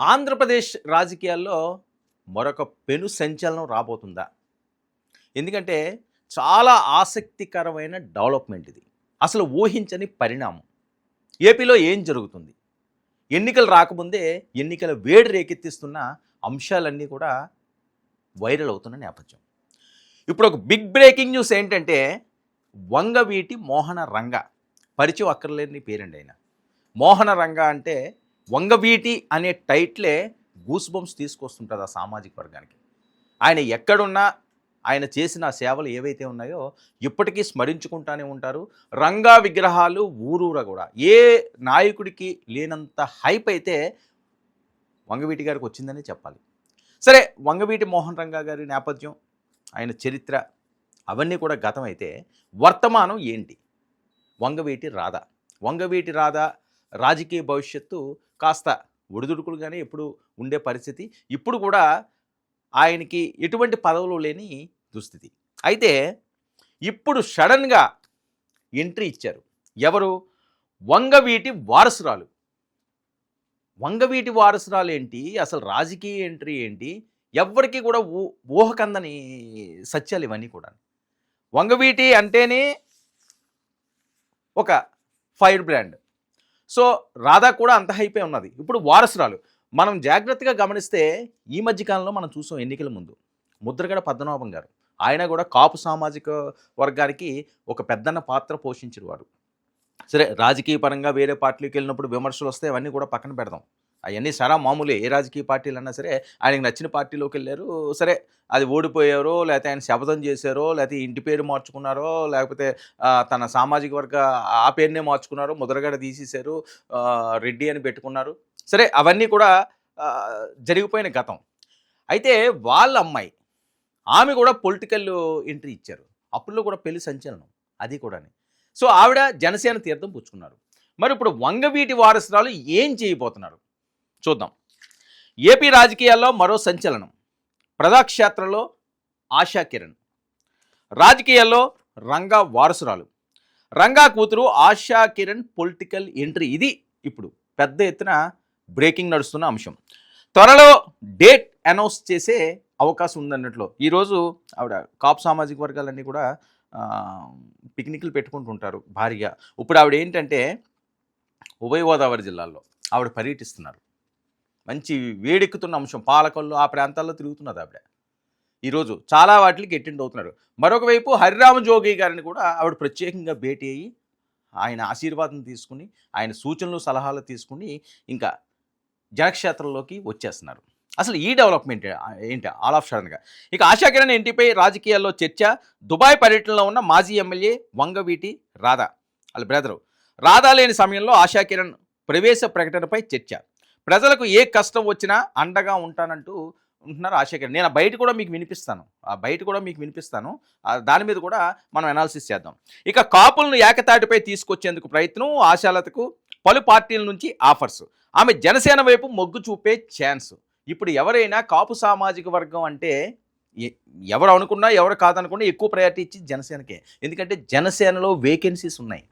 ఆంధ్రప్రదేశ్ రాజకీయాల్లో మరొక పెను సంచలనం రాబోతుందా? ఎందుకంటే చాలా ఆసక్తికరమైన డెవలప్‌మెంట్ ఇది. అసలు ఊహించని పరిణామం. ఏపీలో ఏం జరుగుతుంది? ఎన్నికలు రాకముందే ఎన్నికల వేడి రేకెత్తిస్తున్న అంశాలన్నీ కూడా వైరల్ అవుతున్న నేపథ్యం. ఇప్పుడు ఒక బిగ్ బ్రేకింగ్ న్యూస్ ఏంటంటే వంగవీటి మోహన రంగ. పరిచయం అక్కర్లేని పేరండి ఆయన. మోహన రంగ అంటే వంగవీటి అనే టైటిలే గూస్ బంప్స్ తీసుకొస్తుంటుంది ఆ సామాజిక వర్గానికి. ఆయన ఎక్కడున్నా ఆయన చేసిన సేవలు ఏవైతే ఉన్నాయో ఇప్పటికీ స్మరించుకుంటానే ఉంటారు. రంగా విగ్రహాలు ఊరూరా కూడా. ఏ నాయకుడికి లేనంత హైప్ అయితే వంగవీటి గారికి వచ్చిందని చెప్పాలి. సరే, వంగవీటి మోహన్ రంగా గారి నేపథ్యం, ఆయన చరిత్ర అవన్నీ కూడా గతం అయితే, వర్తమానం ఏంటి? వంగవీటి రాధ రాజకీయ భవిష్యత్తు కాస్త ఒడిదుడుకులుగానే ఎప్పుడు ఉండే పరిస్థితి. ఇప్పుడు కూడా ఆయనకి ఎటువంటి పదవులు లేని దుస్థితి. అయితే ఇప్పుడు సడన్గా ఎంట్రీ ఇచ్చారు. ఎవరు? వంగవీటి వారసురాలు. వంగవీటి వారసురాలు ఏంటి? అసలు రాజకీయ ఎంట్రీ ఏంటి? ఎవ్వరికీ కూడా ఊహకందని సత్యాలు ఇవన్నీ కూడా. వంగవీటి అంటేనే ఒక ఫైర్ బ్రాండ్. సో రాధా కూడా అంత హైపే ఉన్నది. ఇప్పుడు వారసురాలు. మనం జాగ్రత్తగా గమనిస్తే ఈ మధ్యకాలంలో మనం చూసాం ఎన్నికల ముందు ముద్రగడ పద్మనాభం గారు, ఆయన కూడా కాపు సామాజిక వర్గానికి ఒక పెద్దన్న పాత్ర పోషించిన వాడు. సరే, రాజకీయ పరంగా వేరే పార్టీలకు వెళ్ళినప్పుడు విమర్శలు వస్తే అవన్నీ కూడా పక్కన పెడదాం. అవన్నీ సరా మామూలే. ఏ రాజకీయ పార్టీలు అన్నా సరే ఆయనకు నచ్చిన పార్టీలోకి వెళ్ళారు. సరే, అది ఓడిపోయారో, లేకపోతే ఆయన శపథం చేశారో, లేకపోతే ఇంటి పేరు మార్చుకున్నారో, లేకపోతే తన సామాజిక వర్గ ఆ పేరునే మార్చుకున్నారో, ముద్రగడ తీసేశారు, రెడ్డి అని పెట్టుకున్నారు. సరే, అవన్నీ కూడా జరిగిపోయిన గతం. అయితే వాళ్ళ అమ్మాయి, ఆమె కూడా పొలిటికల్ ఎంట్రీ ఇచ్చారు. అప్పుల్లో కూడా పెళ్లి సంచలనం అది కూడా. సో ఆవిడ జనసేన తీర్థం పుచ్చుకున్నారు. మరి ఇప్పుడు వంగవీటి వారసురాలు ఏం చేయబోతున్నారు చూద్దాం. ఏపీ రాజకీయాల్లో మరో సంచలనం. ప్రజాక్షేత్రంలో ఆశా కిరణ్. రాజకీయాల్లో రంగా వారసురాలు. రంగా కూతురు ఆశా కిరణ్ పొలిటికల్ ఎంట్రీ. ఇది ఇప్పుడు పెద్ద ఎత్తున బ్రేకింగ్ నడుస్తున్న అంశం. త్వరలో డేట్ అనౌన్స్ చేసే అవకాశం ఉందన్నట్లు. ఈరోజు ఆవిడ కాపు సామాజిక వర్గాలన్నీ కూడా పిక్నిక్లు పెట్టుకుంటుంటారు భారీగా. ఇప్పుడు ఆవిడ ఏంటంటే ఉభయ గోదావరి జిల్లాల్లో ఆవిడ పర్యటిస్తున్నారు. మంచి వేడెక్కుతున్న అంశం. పాలకొల్లు ఆ ప్రాంతాల్లో తిరుగుతున్నది ఆవిడ. ఈరోజు చాలా వాటికి అటెండ్ అవుతున్నారు. మరొక వైపు హరిరామ జోగి గారిని కూడా ఆవిడ ప్రత్యేకంగా భేటీ అయ్యి ఆయన ఆశీర్వాదం తీసుకుని, ఆయన సూచనలు సలహాలు తీసుకుని ఇంకా జనక్షేత్రంలోకి వచ్చేస్తున్నారు. అసలు ఈ డెవలప్మెంట్ ఏంటి ఆల్ ఆఫ్ సడన్గా? ఇక ఆశా కిరణ్ ఇంటిపై రాజకీయాల్లో చర్చ. దుబాయ్ పర్యటనలో ఉన్న మాజీ ఎమ్మెల్యే వంగవీటి రాధా, వాళ్ళ బ్రదరు. రాధా లేని సమయంలో ఆశా కిరణ్ ప్రవేశ ప్రకటనపై చర్చ. ప్రజలకు ఏ కష్టం వచ్చినా అండగా ఉంటానంటూ ఉంటున్నారు ఆశా కిరణ్. నేను బయట కూడా మీకు వినిపిస్తాను. దాని మీద కూడా మనం అనాలిసిస్ చేద్దాం. ఇక కాపులను ఏకతాటిపై తీసుకొచ్చేందుకు ప్రయత్నం. ఆశాలతకు పలు పార్టీల నుంచి ఆఫర్స్. ఆమె జనసేన వైపు మొగ్గు చూపే ఛాన్స్. ఇప్పుడు ఎవరైనా కాపు సామాజిక వర్గం అంటే ఎవరు అనుకున్నా ఎవరు కాదనుకున్నా ఎక్కువ ప్రయారిటీ ఇచ్చి జనసేనకే. ఎందుకంటే జనసేనలో వేకెన్సీస్ ఉన్నాయి.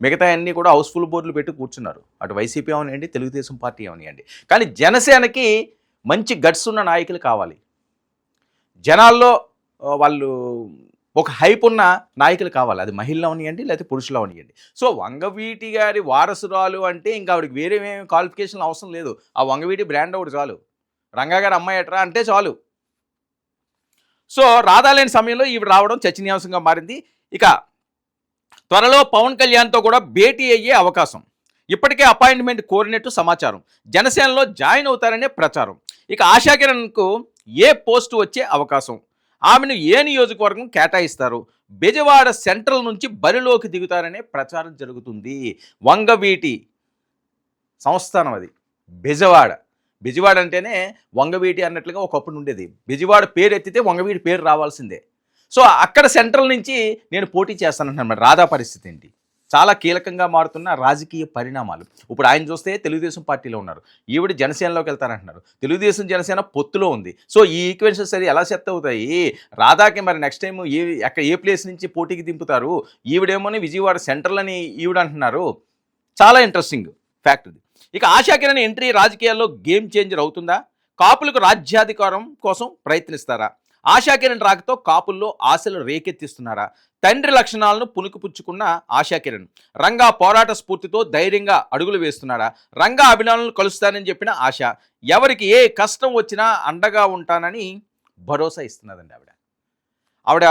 మిగతా అన్నీ కూడా హౌస్ఫుల్ బోర్డులు పెట్టి కూర్చున్నారు. అటు వైసీపీ అవనివ్వండి, తెలుగుదేశం పార్టీ అవనివ్వండి. కానీ జనసేనకి మంచి గట్స్ ఉన్న నాయకులు కావాలి. జనాల్లో వాళ్ళు ఒక హైప్ ఉన్న నాయకులు కావాలి. అది మహిళలు అవనివ్వండి, లేకపోతే పురుషులు అవనివ్వండి. సో వంగవీటి గారి వారసురాలు అంటే ఇంకా ఆవిడకి వేరే క్వాలిఫికేషన్ అవసరం లేదు. ఆ వంగవీటి బ్రాండ్ ఒకటి చాలు. రంగా గారు అమ్మాయి ఎట్రా అంటే చాలు. సో రాధా లేని సమయంలో ఈవిడ రావడం చర్చనీయాంశంగా మారింది. ఇక త్వరలో పవన్ కళ్యాణ్తో కూడా భేటీ అయ్యే అవకాశం. ఇప్పటికే అపాయింట్మెంట్ కోరినట్టు సమాచారం. జనసేనలో జాయిన్ అవుతారనే ప్రచారం. ఇక ఆశా కిరణ్కు ఏ పోస్టు వచ్చే అవకాశం, ఆమెను ఏ నియోజకవర్గం కేటాయిస్తారు, బెజవాడ సెంట్రల్ నుంచి బరిలోకి దిగుతారనే ప్రచారం జరుగుతుంది. వంగవీటి సంస్థానం అది బెజవాడ అంటేనే వంగవీటి అన్నట్లుగా ఒకప్పుడు ఉండేది. బెజవాడ పేరు ఎత్తితే వంగవీటి పేరు రావాల్సిందే. సో అక్కడ సెంట్రల్ నుంచి నేను పోటీ చేస్తానంటున్నాను. రాధా పరిస్థితి ఏంటి? చాలా కీలకంగా మారుతున్న రాజకీయ పరిణామాలు. ఇప్పుడు ఆయన చూస్తే తెలుగుదేశం పార్టీలో ఉన్నారు, ఈవిడ జనసేనలోకి వెళ్తారంటున్నారు. తెలుగుదేశం జనసేన పొత్తులో ఉంది. సో ఈ ఈక్వెన్షన్స్ సరి ఎలా సెట్ అవుతాయి? రాధాకి మరి నెక్స్ట్ టైం ఏ ప్లేస్ నుంచి పోటీకి దింపుతారు? ఈవిడేమోని విజయవాడ సెంట్రల్ అని ఈవిడ అంటున్నారు. చాలా ఇంట్రెస్టింగ్ ఫ్యాక్ట్ ఇది. ఇక ఆశా కిరణ్ ఎంట్రీ రాజకీయాల్లో గేమ్ చేంజర్ అవుతుందా? కాపులకు రాజ్యాధికారం కోసం ప్రయత్నిస్తారా? ఆశా కిరణ్ రాకతో కాపుల్లో ఆశలు రేకెత్తిస్తున్నారా? తండ్రి లక్షణాలను పుణుకుపుచ్చుకున్న ఆశా కిరణ్ రంగా పోరాట స్ఫూర్తితో ధైర్యంగా అడుగులు వేస్తున్నాడా? రంగా అభిమానులను కలుస్తానని చెప్పిన ఆశ ఎవరికి ఏ కష్టం వచ్చినా అండగా ఉంటానని భరోసా ఇస్తున్నదండి ఆవిడ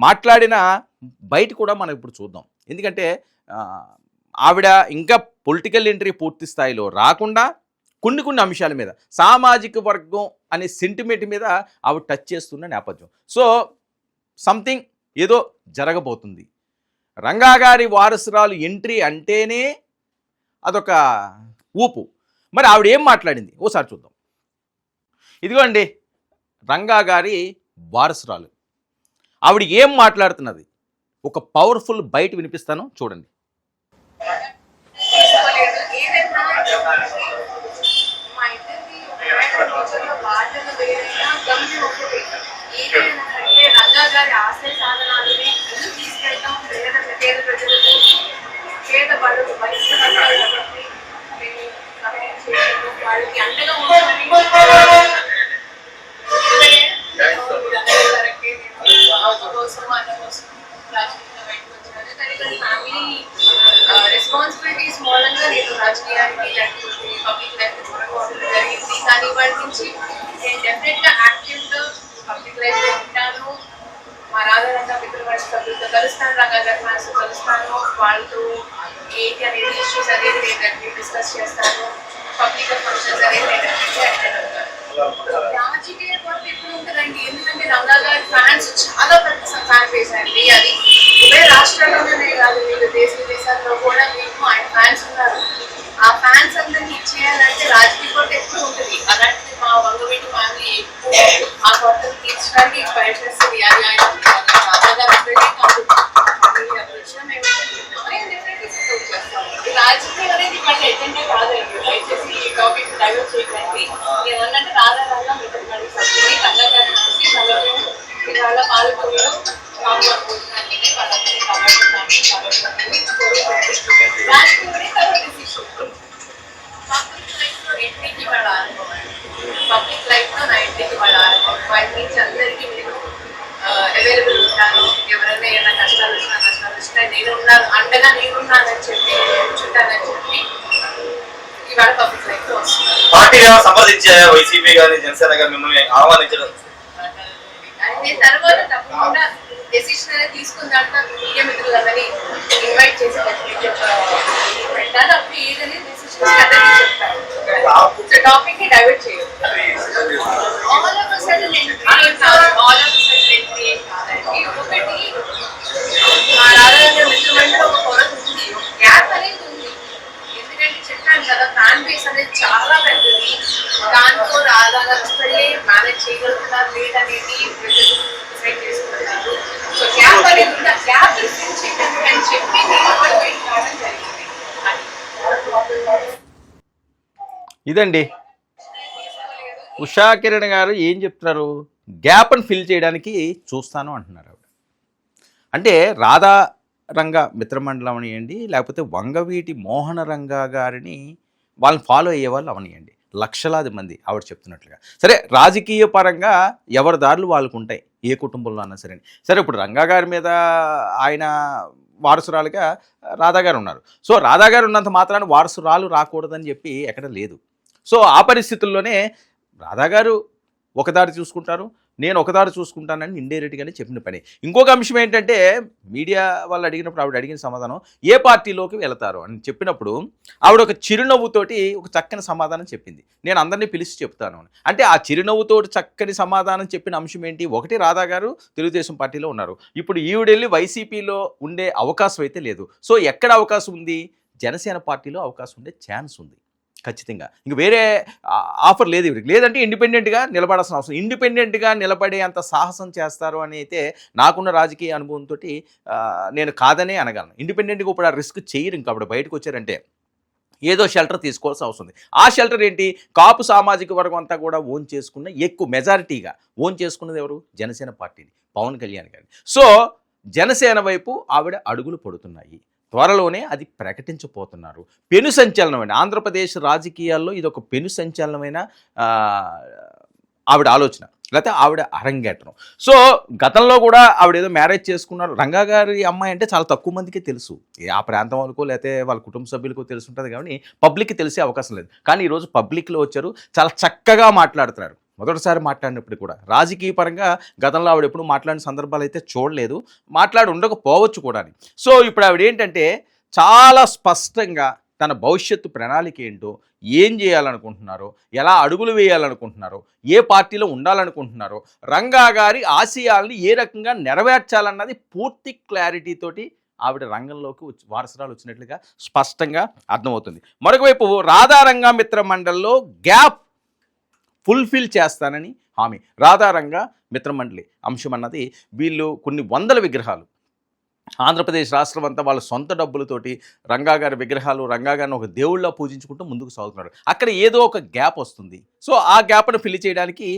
మాట్లాడిన బయట కూడా మనం ఇప్పుడు చూద్దాం. ఎందుకంటే ఆవిడ ఇంకా పొలిటికల్ ఎంట్రీ పూర్తి స్థాయిలో రాకుండా కొన్ని అంశాల మీద సామాజిక వర్గం అనే సెంటిమెంట్ మీద ఆవిడ టచ్ చేస్తున్న నేపథ్యం. సో సంథింగ్ ఏదో జరగబోతుంది. రంగా గారి వారసురాలు ఎంట్రీ అంటేనే అదొక ఊపు. మరి ఆవిడ ఏం మాట్లాడింది ఓసారి చూద్దాం. ఇదిగోండి రంగా గారి వారసురాలు, ఆవిడ ఏం మాట్లాడుతున్నది ఒక పవర్ఫుల్ బైట్ వినిపిస్తాను చూడండి. రెస్పాన్సిబిలిటీస్ మూలంగా నేను రాజకీయానికి లేకపోతే పబ్లిక్ లైఫ్ జరిగింది. కానీ వాటి నుంచి నేను డెఫినెట్గా యాక్టివ్గా పబ్లిక్ లైఫ్లో ఉంటాను. మా రాధారంగా మిత్రపక్ష సభ్యులతో కలుస్తాను, రంగా గారి ఫ్యాన్స్తో కలుస్తాను, వాళ్ళతో ఏంటి అనేది ఇష్యూస్ అనేది నేను డిస్కస్ చేస్తాను. పబ్లిక్ ఫంక్షన్స్ అనేది నేను అటెండ్ అవుతాను. రాజకీయ పార్టీ ఎప్పుడు ఉంటుందండి, ఎందుకంటే రంగా గారి ఫ్యాన్స్ చాలా పెద్ద ఫ్యాన్ బేస్ అండి. అది ఉభయ రాష్ట్రాల్లోనే కాదు, మీరు దేశ విదేశాల్లో కూడా మీకు ఆయన ఫ్యాన్స్ ఉన్నారు. ఆ ఫ్యాన్స్ అందరినీ ఇచ్చేయాలంటే రాజకీయ పార్టీ ఎప్పుడు ఉంటుంది. అలాంటిది మా వంగవీటి ఫ్యామిలీ ఎక్కువ ఆ కొత్తలు తీర్చడానికి ప్రయత్నిస్తుంది. అది ఆయన రాజకీయం అనేది వాళ్ళ ఎజెండా కాదండి. దయచేసి ఈ టాపిక్ డైవర్ట్ చేయకండి. ఏమన్నంటే రాధారంగా మిత్రపక్ష సభ్యుని రంగా గారి కలిసి వాళ్ళ పాలకుల్లో రాజకీయ తర్వాత ఎంట్రీకి వాళ్ళ ఆరంభం, పబ్లిక్ లైఫ్ లో నా ఎంట్రీకి వాళ్ళ ఆరంభం. వాటి నుంచి అందరికీ నేను అవైలబుల్ ఉంటాను. ఎవరైనా ఏమైనా కష్టాలు వచ్చినా నేను ఉన్నాను, అండగా నేనున్నానని చెప్పి కూర్చుంటానని చెప్పి ఇవాళ పబ్లిక్ లైఫ్ లో వస్తున్నాను. పార్టీగా సంప్రదించే వైసీపీ గాని జనసేన గాని మిమ్మల్ని ఆహ్వానించడం నేను తర్వాత తప్పకుండా డెసిషన్ అనేది తీసుకుందాక మీడియా మిత్రులందరినీ ఇన్వైట్ చేసి పెట్టాను. అప్పుడు ఏదైనా డెసిషన్ చెప్తాను. సో టాపిక్ ని డైవర్ట్ చేయదు. ఆల్ ఆఫ్ సడన్ ఎంట్రీ ఏం కాదండి. ఒకటి మా రాధారంగా మిత్రమంటే ఒక కొరత ఉంది, గ్యాప్ అనేది ఉంది. ఎందుకంటే చెప్పాను కదా, ఫ్యాన్ బేస్ అనేది చాలా పెద్దది. దాంతో రాధాగారు మేనేజ్ చేయగలుగుతారు లేదనేది ప్రజలు డిసైడ్ చేసుకుంటారు. సో గ్యాప్ అనేది ఉంది. ఆ గ్యాప్ ఫిల్ చేయడానికి అని చెప్పి నేను కూడా వెయిట్ కావడం జరిగింది. ఇదండి ఉషా కిరణ్ గారు ఏం చెప్తున్నారు, గ్యాప్ని ఫిల్ చేయడానికి చూస్తాను అంటున్నారు ఆవిడ. అంటే రాధా రంగా మిత్రమండలం అవనియండి, లేకపోతే వంగవీటి మోహన రంగా గారిని వాళ్ళని ఫాలో అయ్యే వాళ్ళు అవనియండి, లక్షలాది మంది ఆవిడ చెప్తున్నట్లుగా. సరే రాజకీయ పరంగా ఎవరి దారులు వాళ్ళకు ఉంటాయి, ఏ కుటుంబంలో అన్నా సరే. సరే ఇప్పుడు రంగా గారి మీద ఆయన వారసురాలుగా రాధాగారు ఉన్నారు. సో రాధాగారు ఉన్నంత మాత్రాన వారసురాలు రాకూడదని చెప్పి ఎక్కడ లేదు. సో ఆ పరిస్థితుల్లోనే రాధాగారు ఒకదారి చూసుకుంటారు, నేను ఒకదారి చూసుకుంటానని ఇండైరెక్ట్గానే చెప్పిన పని. ఇంకొక అంశం ఏంటంటే మీడియా వాళ్ళు అడిగినప్పుడు ఆవిడ అడిగిన సమాధానం ఏ పార్టీలోకి వెళతారు అని చెప్పినప్పుడు ఆవిడ ఒక చిరునవ్వుతోటి ఒక చక్కని సమాధానం చెప్పింది. నేను అందరినీ పిలిచి చెప్తాను అని. అంటే ఆ చిరునవ్వుతోటి చక్కని సమాధానం చెప్పిన అంశం ఏంటి, ఒకటి రాధాగారు తెలుగుదేశం పార్టీలో ఉన్నారు, ఇప్పుడు ఈవిడెళ్ళి వైసీపీలో ఉండే అవకాశం అయితే లేదు. సో ఎక్కడ అవకాశం ఉంది, జనసేన పార్టీలో అవకాశం ఉండే ఛాన్స్ ఉంది ఖచ్చితంగా. ఇంక వేరే ఆఫర్ లేదు ఇవిడికి. లేదంటే ఇండిపెండెంట్గా నిలబడాల్సిన అవసరం, ఇండిపెండెంట్గా నిలబడే అంత సాహసం చేస్తారు అని అయితే నాకున్న రాజకీయ అనుభవంతో నేను కాదనే అనగలను. ఇండిపెండెంట్గా ఇప్పుడు ఆ రిస్క్ చేయరు. ఇంకా అప్పుడు బయటకు వచ్చారంటే ఏదో షెల్టర్ తీసుకోవాల్సి అవసరం. ఆ షెల్టర్ ఏంటి, కాపు సామాజిక వర్గం అంతా కూడా ఓన్ చేసుకున్న ఎక్కువ మెజారిటీగా ఓన్ చేసుకున్నది ఎవరు, జనసేన పార్టీని, పవన్ కళ్యాణ్ గారిని. సో జనసేన వైపు ఆవిడ అడుగులు పడుతున్నాయి. త్వరలోనే అది ప్రకటించబోతున్నారు. పెను సంచలనమైన ఆంధ్రప్రదేశ్ రాజకీయాల్లో ఇది ఒక పెను సంచలనమైన ఆవిడ ఆలోచన, లేకపోతే ఆవిడ అరంగేట్రం. సో గతంలో కూడా ఆవిడ ఏదో మ్యారేజ్ చేసుకున్నారు. రంగా గారి అమ్మాయి అంటే చాలా తక్కువ మందికే తెలుసు, ఆ ప్రాంతం వాళ్ళకో లేకపోతే వాళ్ళ కుటుంబ సభ్యులకో తెలుసుంటుంది, కానీ పబ్లిక్కి తెలిసే అవకాశం లేదు. కానీ ఈరోజు పబ్లిక్లో వచ్చారు, చాలా చక్కగా మాట్లాడుతున్నారు. మొదటిసారి మాట్లాడినప్పుడు కూడా రాజకీయ పరంగా గతంలో ఆవిడ ఎప్పుడు మాట్లాడిన సందర్భాలు అయితే చూడలేదు, మాట్లాడి ఉండకపోవచ్చు కూడా. సో ఇప్పుడు ఆవిడ ఏంటంటే చాలా స్పష్టంగా తన భవిష్యత్తు ప్రణాళిక ఏంటో, ఏం చేయాలనుకుంటున్నారో, ఎలా అడుగులు వేయాలనుకుంటున్నారో, ఏ పార్టీలో ఉండాలనుకుంటున్నారో, రంగా గారి ఆశయాల్ని ఏ రకంగా నెరవేర్చాలన్నది పూర్తి క్లారిటీతోటి ఆవిడ రంగంలోకి వారసురాలు వచ్చినట్లుగా స్పష్టంగా అర్థమవుతుంది. మరొకవైపు రాధారంగా మిత్ర మండలిలో గ్యాప్ ఫుల్ఫిల్ చేస్తానని హామీ. రాధారంగా మిత్రమండలి అంశం అన్నది వీళ్ళు కొన్ని వందల విగ్రహాలు ఆంధ్రప్రదేశ్ రాష్ట్రం అంతా వాళ్ళ సొంత డబ్బులతోటి రంగా గారి విగ్రహాలు, రంగా గారిని ఒక దేవుళ్ళ పూజించుకుంటూ ముందుకు సాగుతున్నారు. అక్కడ ఏదో ఒక గ్యాప్ వస్తుంది. సో ఆ గ్యాప్ను ఫిల్ చేయడానికి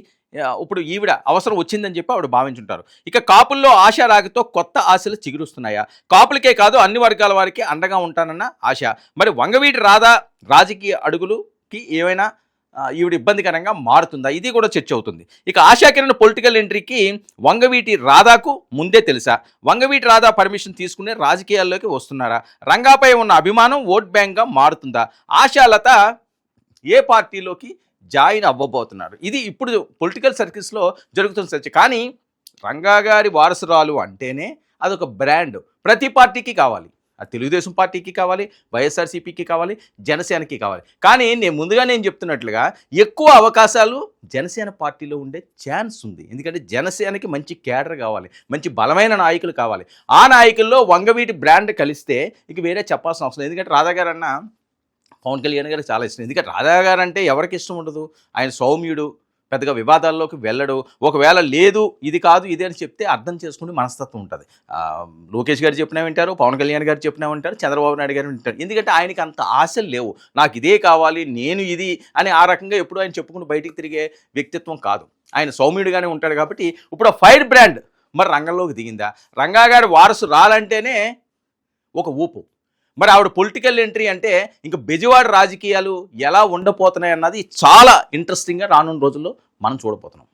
ఇప్పుడు ఈవిడ అవసరం వచ్చిందని చెప్పి ఆవిడ భావించుంటారు. ఇక కాపుల్లో ఆశా రాగతో కొత్త ఆశలు చిగురుస్తున్నాయా? కాపులకే కాదు అన్ని వర్గాల వారికి అండగా ఉంటానన్న ఆశ. మరి వంగవీటి రాధా రాజకీయ అడుగులుకి ఏమైనా ఈవిడ ఇబ్బందికరంగా మారుతుందా? ఇది కూడా చర్చ అవుతుంది. ఇక ఆశాకిరణ్ పొలిటికల్ ఎంట్రీకి వంగవీటి రాధాకు ముందే తెలుసా? వంగవీటి రాధా పర్మిషన్ తీసుకునే రాజకీయాల్లోకి వస్తున్నారా? రంగాపై ఉన్న అభిమానం ఓట్ బ్యాంక్గా మారుతుందా? ఆశాలత ఏ పార్టీలోకి జాయిన్ అవ్వబోతున్నారు? ఇది ఇప్పుడు పొలిటికల్ సర్కిల్స్లో జరుగుతున్న చర్చ. కానీ రంగా గారి వారసురాలు అంటేనే అదొక బ్రాండ్, ప్రతి పార్టీకి కావాలి. అది తెలుగుదేశం పార్టీకి కావాలి, వైఎస్ఆర్సీపీకి కావాలి, జనసేనకి కావాలి. కానీ నేను చెప్తున్నట్లుగా ఎక్కువ అవకాశాలు జనసేన పార్టీలో ఉండే ఛాన్స్ ఉంది. ఎందుకంటే జనసేనకి మంచి క్యాడర్ కావాలి, మంచి బలమైన నాయకులు కావాలి. ఆ నాయకుల్లో వంగవీటి బ్రాండ్ కలిస్తే ఇక వేరే చెప్పాల్సిన అవసరం. ఎందుకంటే రాధా గారు అన్న పవన్ కళ్యాణ్ గారికి చాలా ఇష్టం. ఎందుకంటే రాధా గారు అంటే ఎవరికి ఇష్టం ఉండదు? ఆయన సౌమ్యుడు, పెద్దగా వివాదాల్లోకి వెళ్ళడు. ఒకవేళ లేదు ఇది కాదు ఇది అని చెప్తే అర్థం చేసుకుని మనస్తత్వం ఉంటుంది. లోకేష్ గారు చెప్పినా వింటారు, పవన్ కళ్యాణ్ గారు చెప్పినా వింటారు, చంద్రబాబు నాయుడు గారు వింటారు. ఎందుకంటే ఆయనకి అంత ఆశలు లేవు, నాకు ఇదే కావాలి, నేను ఇది అని ఆ రకంగా ఎప్పుడు ఆయన చెప్పుకుని బయటికి తిరిగే వ్యక్తిత్వం కాదు. ఆయన సౌమ్యుడిగానే ఉంటాడు. కాబట్టి ఇప్పుడు ఫైర్ బ్రాండ్ మరి రంగంలోకి దిగిందా? రంగా గారి వారసు రాలంటేనే ఒక ఊపు. మరి ఆవిడ పొలిటికల్ ఎంట్రీ అంటే ఇంకా బెజవాడ రాజకీయాలు ఎలా ఉండబోతున్నాయి అన్నది చాలా ఇంట్రెస్టింగ్గా రానున్న రోజుల్లో మనం చూడబోతున్నాం.